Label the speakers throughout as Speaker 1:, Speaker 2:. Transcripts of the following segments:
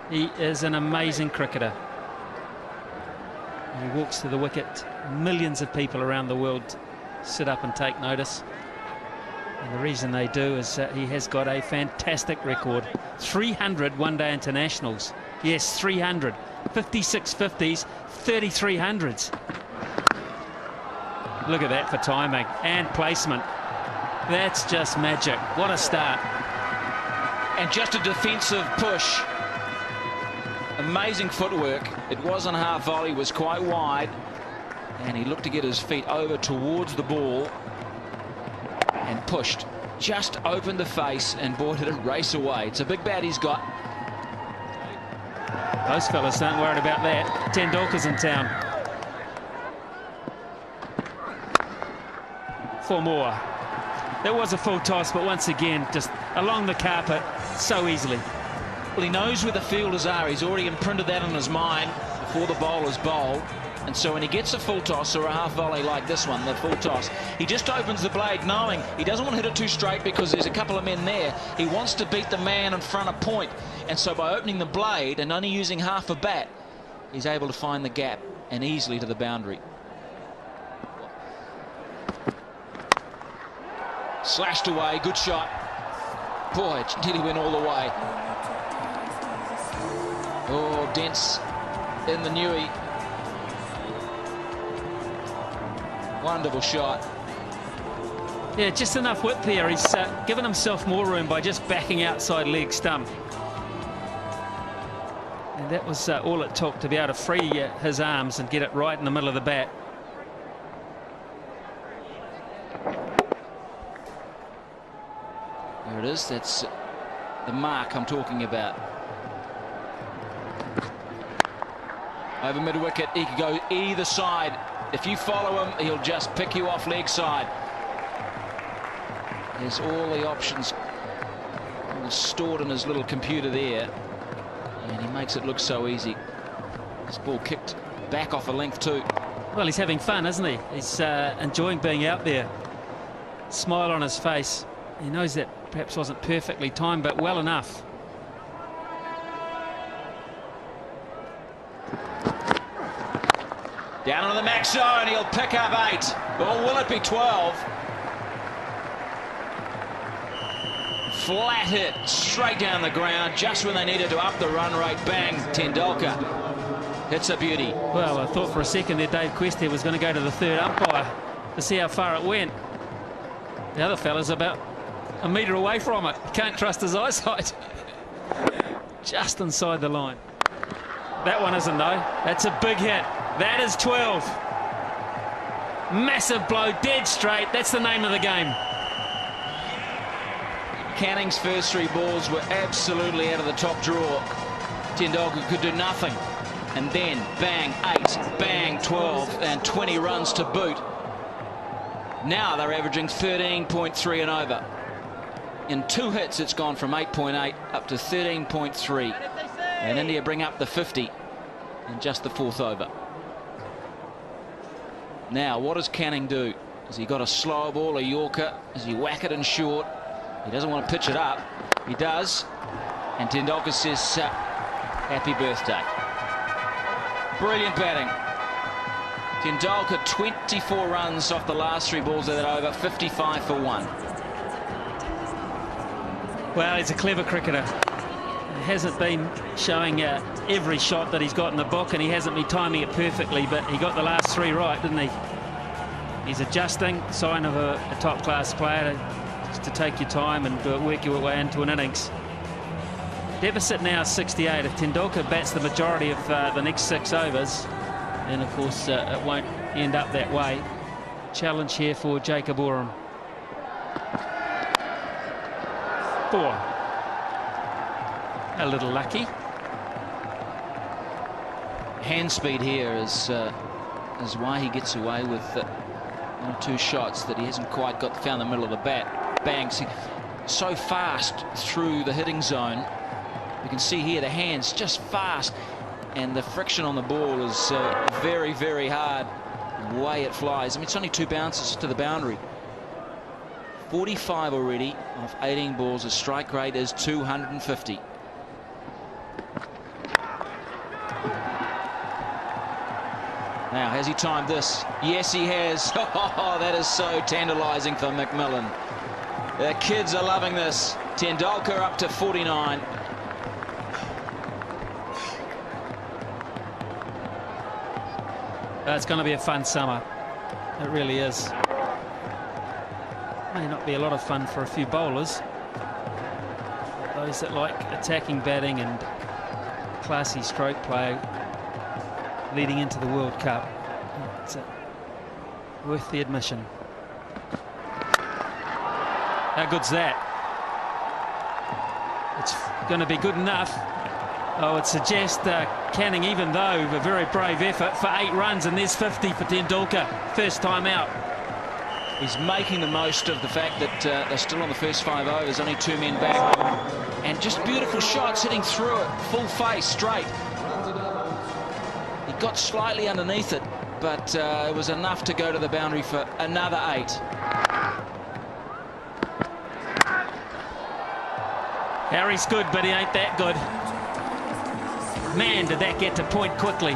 Speaker 1: He is an amazing cricketer. He walks to the wicket. Millions of people around the world sit up and take notice. And the reason they do is he has got a fantastic record. 300 one-day internationals. Yes, 300. 56 50s, 33 hundreds. Look at that for timing and placement. That's just magic. What a start.
Speaker 2: And just a defensive push. Amazing footwork. It wasn't half volley, was quite wide. And he looked to get his feet over towards the ball and pushed. Just opened the face, and boy, did it race away. It's a big bat he's got.
Speaker 1: Those fellas aren't worried about that. Tendulker's in town. 4 more. That was a full toss, but once again, just along the carpet so easily.
Speaker 2: Well, he knows where the fielders are. He's already imprinted that in his mind before the bowler's bowled. And so when he gets a full toss or a half volley like this one, the full toss, he just opens the blade knowing he doesn't want to hit it too straight because there's a couple of men there. He wants to beat the man in front of point. And so by opening the blade and only using half a bat, he's able to find the gap and easily to the boundary. Slashed away, good shot. Boy, it nearly went all the way. Oh, dents in the newie. Wonderful shot.
Speaker 1: Yeah, just enough width there. He's given himself more room by just backing outside leg stump. And that was all it took to be able to free his arms and get it right in the middle of the bat.
Speaker 2: There it is. That's the mark I'm talking about. Over mid-wicket, he could go either side. If you follow him, he'll just pick you off leg side. There's all the options stored in his little computer there. And he makes it look so easy. This ball kicked back off a length too.
Speaker 1: Well, he's having fun, isn't he? He's enjoying being out there. Smile on his face. He knows that perhaps wasn't perfectly timed, but well enough.
Speaker 2: Down on the max zone, he'll pick up 8. Or will it be 12? Flat hit, straight down the ground, just when they needed to up the run rate. Bang, Tendulker hits a beauty.
Speaker 1: Well, I thought for a second there Dave Questy was going to go to the third umpire to see how far it went. The other fella's about a metre away from it. Can't trust his eyesight. Just inside the line. That one isn't, though. That's a big hit. That is 12. Massive blow, dead straight. That's the name of the game.
Speaker 2: Canning's first 3 balls were absolutely out of the top drawer. Tendulker could do nothing. And then, bang, 8, bang, 12, and 20 runs to boot. Now they're averaging 13.3 and over. In 2 hits, it's gone from 8.8 up to 13.3. And India bring up the 50 in just the 4th over. Now, what does Canning do? Has he got a slower ball, a Yorker? Does he whack it in short? He doesn't want to pitch it up. He does. And Tendulker says, happy birthday. Brilliant batting. Tendulker, 24 runs off the last 3 balls of that over, 55 for 1.
Speaker 1: Well, he's a clever cricketer. He hasn't been showing every shot that he's got in the book, and he hasn't been timing it perfectly, but he got the last 3 right, didn't he? He's adjusting, sign of a top-class player, just to take your time and work your way into an innings. Deficit now 68. If Tendulker bats the majority of the next 6 overs, then of course it won't end up that way. Challenge here for Jacob Oram. 4. A little lucky.
Speaker 2: Hand speed here is why he gets away with 2 shots that he hasn't quite found the middle of the bat. Bangs so fast through the hitting zone. You can see here the hands just fast, and the friction on the ball is very, very hard. The way it flies. I mean, it's only 2 bounces to the boundary. 45 already off 18 balls. His strike rate is 250. Now, has he timed this? Yes, he has. Oh, that is so tantalising for McMillan. The kids are loving this. Tendulker up to 49.
Speaker 1: It's going to be a fun summer. It really is. May not be a lot of fun for a few bowlers. Those that like attacking batting and classy stroke play leading into the World Cup. It's worth the admission. How good's that? It's going to be good enough. Oh, it suggests Canning, even though a very brave effort, for 8 runs, and there's 50 for Tendulker. First time out.
Speaker 2: He's making the most of the fact that they're still on the first 5 overs, only 2 men back. And just beautiful shots, hitting through it, full face, straight. He got slightly underneath it, but it was enough to go to the boundary for another 8.
Speaker 1: Harry's good, but he ain't that good. Man, did that get to point quickly.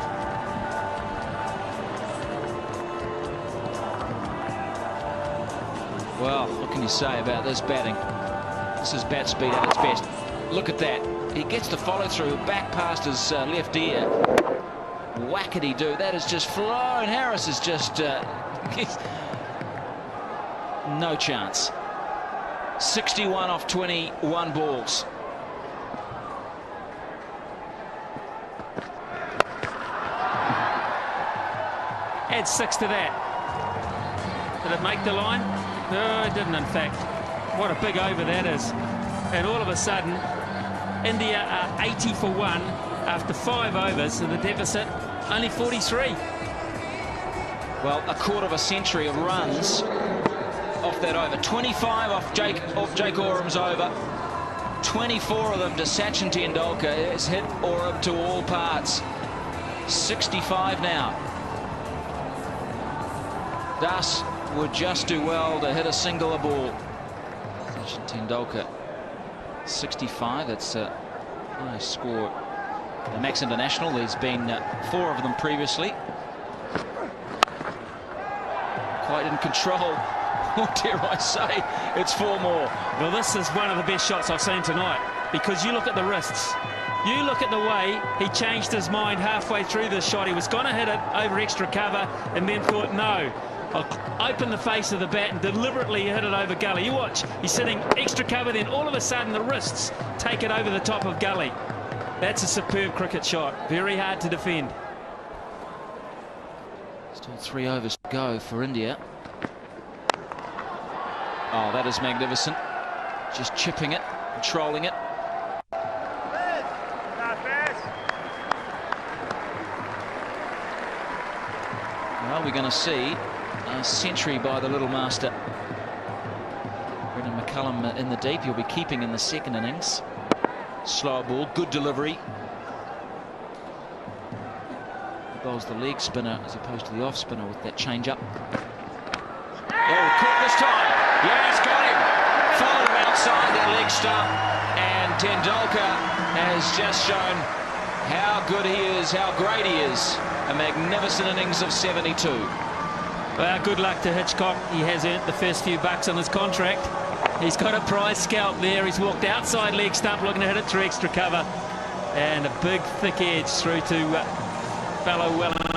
Speaker 2: Well, what can you say about this batting? This is bat speed at its best. Look at that. He gets the follow through back past his left ear. Whackety-doo. That is just flown. Harris is just no chance. 61 off 21 balls.
Speaker 1: Add 6 to that. Did it make the line? No, it didn't, in fact. What a big over that is. And all of a sudden, India are 80 for 1 after 5 overs, and the deficit only 43.
Speaker 2: Well, a quarter of a century of runs off that over. 25 off Jake Oram's over. 24 of them to Sachin Tendulker. Has hit Oram to all parts. 65 now. Das would just do well to hit a single a ball. Sachin Tendulker, 65. That's a nice score. The Max International, there's been 4 of them previously. Quite in control. Or dare I say, it's 4 more.
Speaker 1: Well, this is one of the best shots I've seen tonight, because you look at the wrists. You look at the way he changed his mind halfway through this shot. He was going to hit it over extra cover and then thought, no, I'll open the face of the bat and deliberately hit it over gully. You watch, he's sitting extra cover, then all of a sudden the wrists take it over the top of gully. That's a superb cricket shot. Very hard to defend.
Speaker 2: Still 3 overs to go for India. Oh, that is magnificent. Just chipping it, controlling it. Well, we're going to see a century by the little master. Brendan McCullum in the deep. He'll be keeping in the second innings. Slow ball, good delivery. He bowls the leg spinner as opposed to the off spinner with that change up. Oh, caught this time. Yeah, he's got him. Followed him outside that leg stump. And Tendulker has just shown how good he is, how great he is. A magnificent innings of 72.
Speaker 1: Well, good luck to Hitchcock. He has earned the first few bucks on his contract. He's got a prize scalp there. He's walked outside leg stump looking to hit it through extra cover. And a big thick edge through to fellow Wellington.